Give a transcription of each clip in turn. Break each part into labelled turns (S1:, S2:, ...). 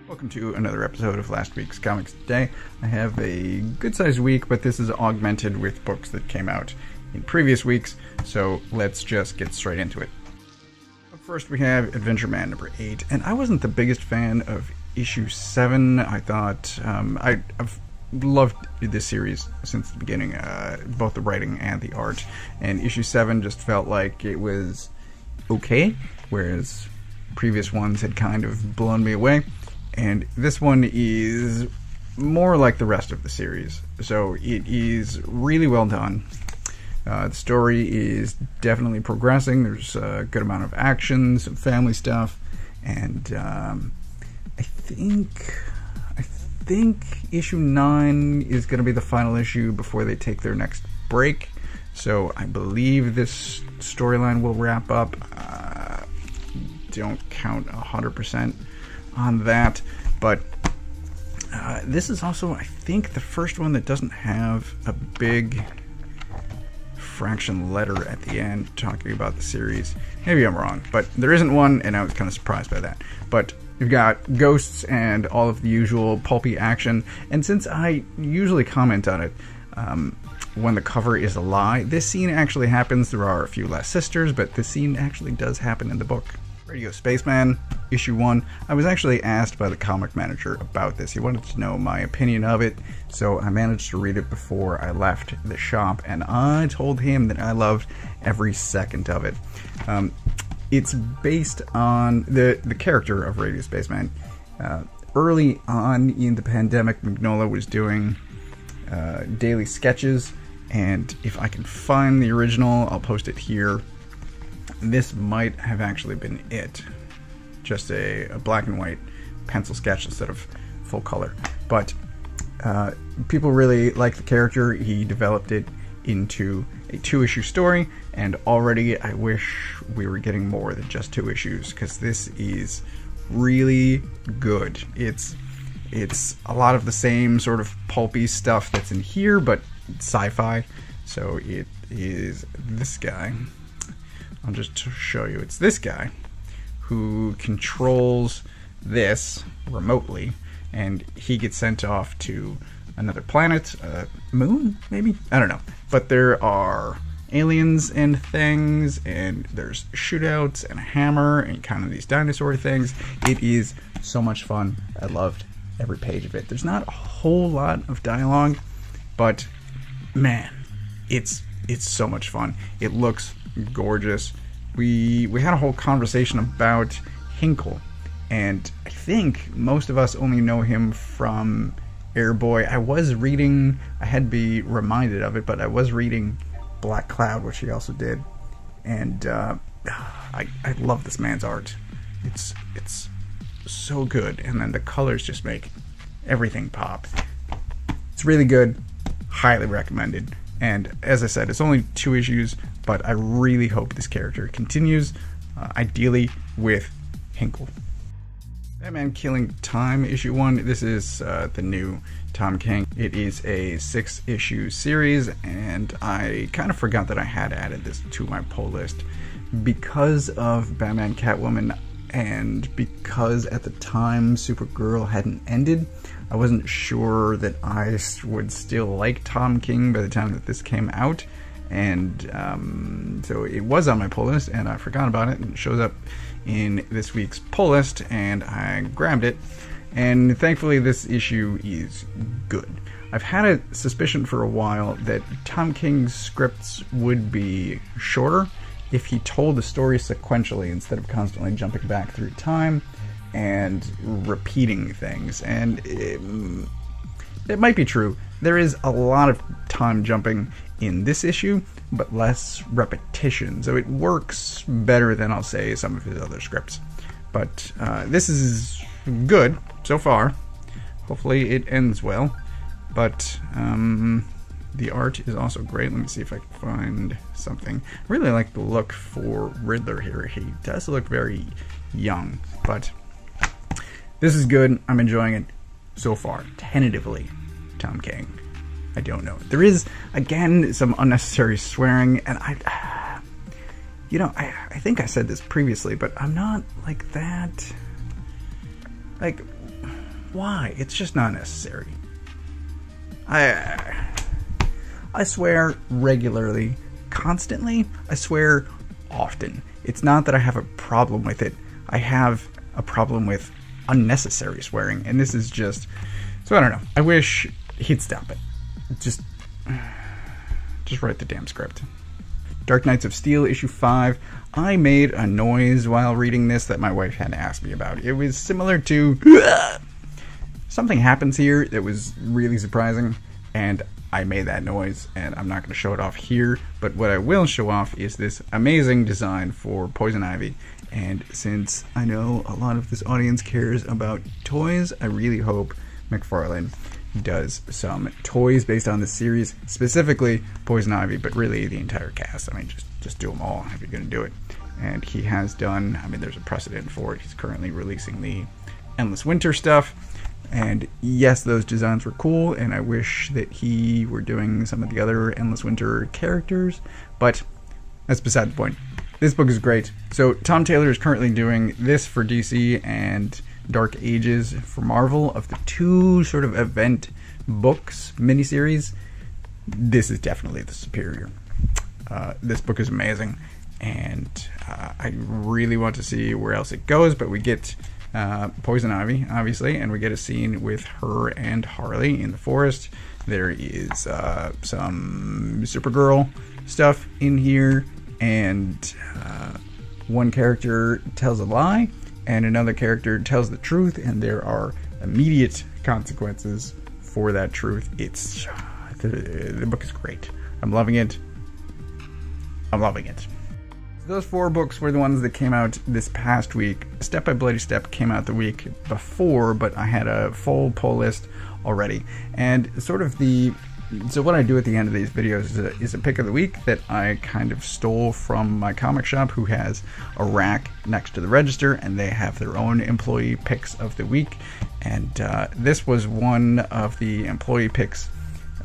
S1: Welcome to another episode of last week's Comics Today. I have a good-sized week, but this is augmented with books that came out in previous weeks, so let's just get straight into it. Up first we have Adventureman number 8, and I wasn't the biggest fan of issue 7. I thought, I've loved this series since the beginning, both the writing and the art, and issue 7 just felt like it was okay, whereas previous ones had kind of blown me away. And this one is more like the rest of the series, so it is really well done. The story is definitely progressing. There's a good amount of action, some family stuff, and I think issue 9 is going to be the final issue before they take their next break. So I believe this storyline will wrap up. Don't count 100% on that, but this is also, I think, the first one that doesn't have a big fraction letter at the end talking about the series. Maybe I'm wrong, but there isn't one, and I was kind of surprised by that. But you've got ghosts and all of the usual pulpy action, and since I usually comment on it when the cover is a lie, this scene actually happens. There are a few less sisters, but this scene actually does happen in the book. Radio Spaceman, issue 1. I was actually asked by the comic manager about this. He wanted to know my opinion of it, so I managed to read it before I left the shop, and I told him that I loved every second of it. It's based on the character of Radio Spaceman. Early on in the pandemic, Mignola was doing daily sketches, and if I can find the original, I'll post it here. This might have actually been it. Just a black and white pencil sketch instead of full color. But people really like the character. He developed it into a 2-issue story, and already I wish we were getting more than just 2 issues, because this is really good. It's a lot of the same sort of pulpy stuff that's in here, but sci-fi. So it is this guy. I'll just show you. It's this guy who controls this remotely, and he gets sent off to another planet, moon, maybe? I don't know. But there are aliens and things, and there's shootouts and a hammer and kind of these dinosaur things. It is so much fun. I loved every page of it. There's not a whole lot of dialogue, but man, it's so much fun. It looks gorgeous. We had a whole conversation about Hinkle, and I think most of us only know him from Airboy. I had to be reminded of it, but I was reading Black Cloud, which he also did, and I love this man's art. It's so good, and then the colors just make everything pop. It's really good, highly recommended. And as I said, it's only 2 issues, but I really hope this character continues, ideally with Hinkle. Batman Killing Time, issue 1. This is the new Tom King. It is a 6-issue series, and I kind of forgot that I had added this to my pull list because of Batman Catwoman, and because at the time Supergirl hadn't ended. I wasn't sure that I would still like Tom King by the time that this came out, and so it was on my pull list, and I forgot about it, and it shows up in this week's pull list, and I grabbed it, and thankfully this issue is good. I've had a suspicion for a while that Tom King's scripts would be shorter if he told the story sequentially instead of constantly jumping back through time and repeating things, and it might be true. There is a lot of time jumping in this issue, but less repetition, so it works better than, I'll say, some of his other scripts. But this is good so far. Hopefully it ends well, but the art is also great. Let me see if I can find something. I really like the look for Riddler here. He does look very young, but this is good. I'm enjoying it so far. Tentatively, Tom King. I don't know. There is, again, some unnecessary swearing, and I think I said this previously, but I'm not like that Like, why? It's just not necessary. I swear regularly, constantly. I swear often. It's not that I have a problem with it. I have a problem with unnecessary swearing, and this is just... So I don't know. I wish he'd stop it. Just write the damn script. Dark Knights of Steel, issue 5. I made a noise while reading this that my wife had to ask me about. It was similar to... Something happens here that was really surprising, and I made that noise, and I'm not going to show it off here, but what I will show off is this amazing design for Poison Ivy. And since I know a lot of this audience cares about toys, I really hope McFarlane does some toys based on this series, specifically Poison Ivy, but really the entire cast. I mean, just do them all if you're going to do it. And he has done, I mean, there's a precedent for it. He's currently releasing the Endless Winter stuff. And yes, those designs were cool, and I wish that he were doing some of the other Endless Winter characters, but that's beside the point. This book is great. So Tom Taylor is currently doing this for DC and Dark Ages for Marvel. Of the two sort of event books, miniseries, this is definitely the superior. This book is amazing, and I really want to see where else it goes, but we get Poison Ivy, obviously, and we get a scene with her and Harley in the forest. There is some Supergirl stuff in here, and one character tells a lie, and another character tells the truth, and there are immediate consequences for that truth. It's the book is great. I'm loving it. I'm loving it. Those 4 books were the ones that came out this past week. Step by Bloody Step came out the week before, but I had a full pull list already. And sort of so what I do at the end of these videos is a pick of the week that I kind of stole from my comic shop, who has a rack next to the register, and they have their own employee picks of the week. And this was one of the employee picks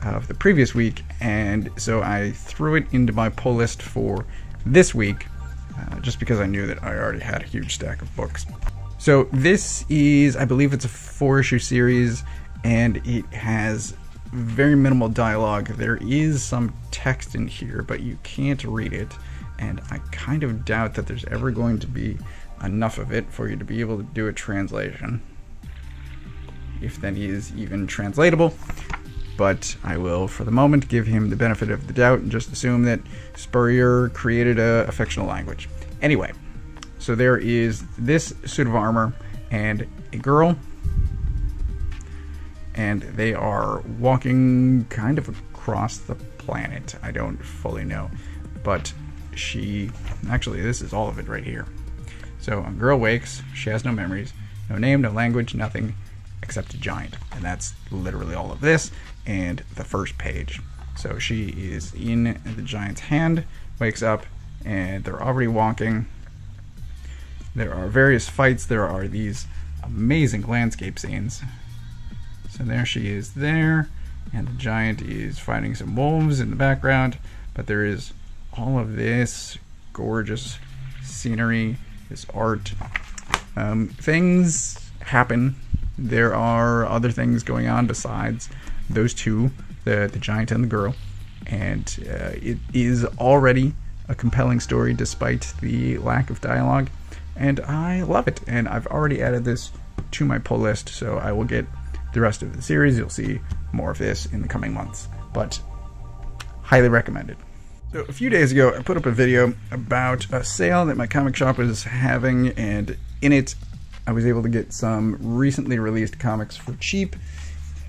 S1: of the previous week, and so I threw it into my pull list for this week, just because I knew that I already had a huge stack of books. So this is, I believe it's a 4-issue series, and it has very minimal dialogue. There is some text in here, but you can't read it, and I kind of doubt that there's ever going to be enough of it for you to be able to do a translation, if that is even translatable. But I will, for the moment, give him the benefit of the doubt and just assume that Spurrier created a fictional language. Anyway, so there is this suit of armor and a girl, and they are walking kind of across the planet. I don't fully know, but actually, this is all of it right here. So a girl wakes, she has no memories, no name, no language, nothing except a giant, and that's literally all of this and the first page. So she is in the giant's hand, wakes up, and they're already walking. There are various fights. There are these amazing landscape scenes. So there she is there, and the giant is fighting some wolves in the background, but there is all of this gorgeous scenery, this art. Things happen. There are other things going on besides those two, the giant and the girl, and it is already a compelling story despite the lack of dialogue, and I love it. And I've already added this to my pull list, so I will get the rest of the series. You'll see more of this in the coming months, but highly recommended. So a few days ago, I put up a video about a sale that my comic shop was having, and in it I was able to get some recently released comics for cheap.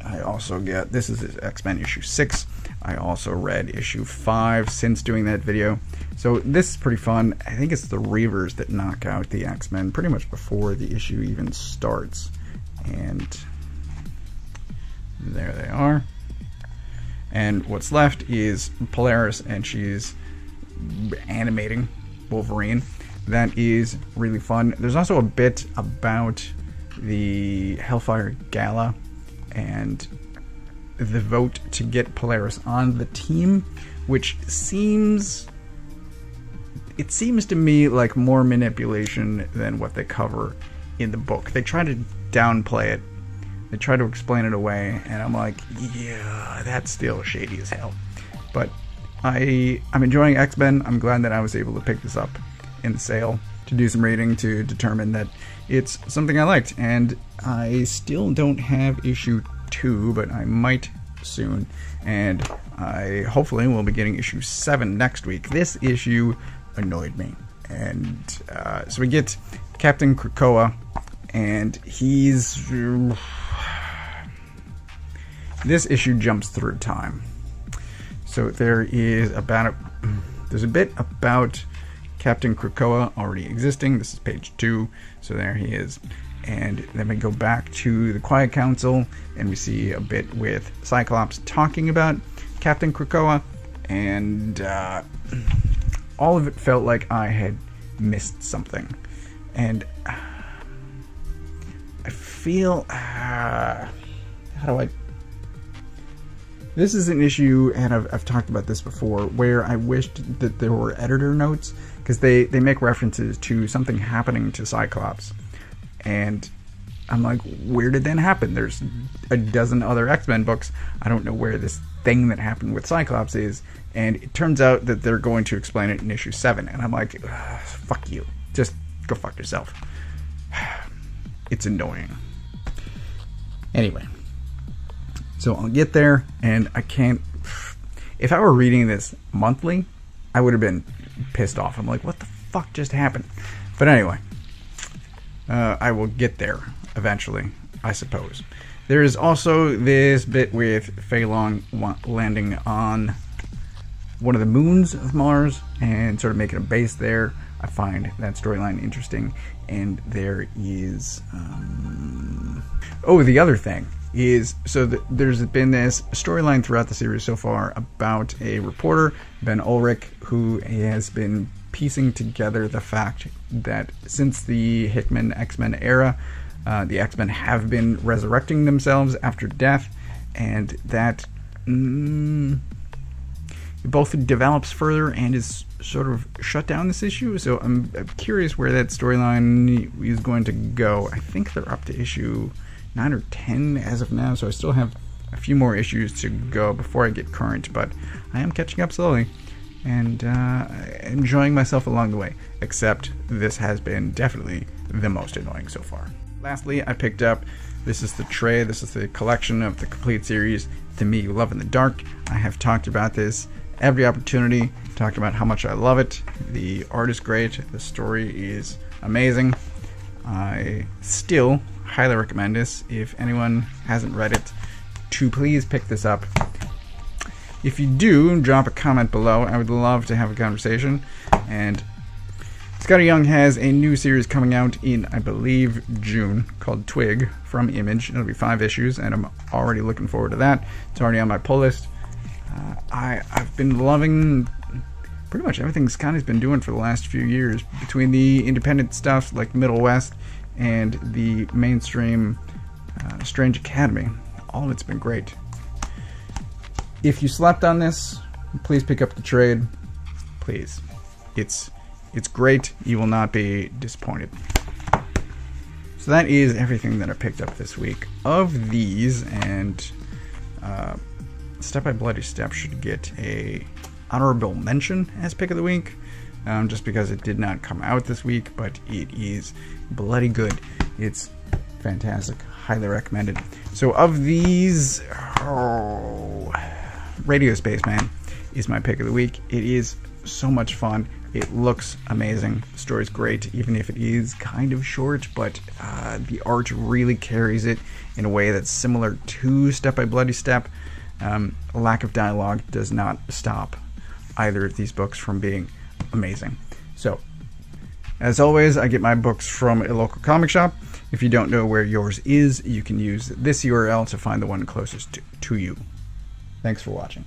S1: I also got, this is X-Men issue 6. I also read issue 5 since doing that video. So this is pretty fun. I think it's the Reavers that knock out the X-Men pretty much before the issue even starts. And there they are. And what's left is Polaris, and she's animating Wolverine. That is really fun. There's also a bit about the Hellfire Gala and the vote to get Polaris on the team, which seems to me like more manipulation than what they cover in the book. They try to downplay it. They try to explain it away, and I'm like, yeah, that's still shady as hell. But I'm enjoying X-Men. I'm glad that I was able to pick this up in the sale to do some reading to determine that it's something I liked. And I still don't have issue 2, but I might soon. And I hopefully will be getting issue 7 next week. This issue annoyed me. And so we get Captain Krakoa, and he's... This issue jumps through time. So there's a bit about Captain Krakoa already existing. This is page 2, so there he is. And then we go back to the Quiet Council, and we see a bit with Cyclops talking about Captain Krakoa, and all of it felt like I had missed something. And I feel... how do I... This is an issue, and I've talked about this before, where I wished that there were editor notes, because they make references to something happening to Cyclops. And I'm like, where did that happen? There's a dozen other X-Men books. I don't know where this thing that happened with Cyclops is. And it turns out that they're going to explain it in issue 7. And I'm like, fuck you. Just go fuck yourself. It's annoying. Anyway. So I'll get there, and I can't... If I were reading this monthly, I would have been pissed off. I'm like, what the fuck just happened? But anyway, I will get there eventually, I suppose. There is also this bit with Fei Long landing on one of the moons of Mars and sort of making a base there. I find that storyline interesting. And there is... Oh, the other thing is, so there's been this storyline throughout the series so far about a reporter, Ben Ulrich, who has been piecing together the fact that since the Hickman X-Men era, the X-Men have been resurrecting themselves after death, and that both develops further and is sort of shut down this issue. So I'm curious where that storyline is going to go. I think they're up to issue 9 or 10 as of now, so I still have a few more issues to go before I get current, but I am catching up slowly and enjoying myself along the way, except this has been definitely the most annoying so far. Lastly, I picked up, this is the trade, this is the collection of the complete series, To Me You Love in the Dark. I have talked about this every opportunity, talked about how much I love it. The art is great, the story is amazing. I still highly recommend this. If anyone hasn't read it, to please pick this up. If you do, drop a comment below. I would love to have a conversation. And Scotty Young has a new series coming out in, I believe, June, called Twig from Image. It'll be 5 issues, and I'm already looking forward to that. It's already on my pull list. I've been loving pretty much everything Scotty's been doing for the last few years, between the independent stuff like Middle West and the mainstream Strange Academy. All of it's been great. If you slept on this, please pick up the trade. Please. It's great. You will not be disappointed. So that is everything that I picked up this week. Of these, and Step by Bloody Step should get a honorable mention as pick of the week, just because it did not come out this week, but it is bloody good. It's fantastic. Highly recommended. So of these, Radio Spaceman is my pick of the week. It is so much fun. It looks amazing. The story's great, even if it is kind of short, but the art really carries it in a way that's similar to Step by Bloody Step. Lack of dialogue does not stop either of these books from being amazing. So, as always, I get my books from a local comic shop. If you don't know where yours is, you can use this URL to find the one closest to you. Thanks for watching.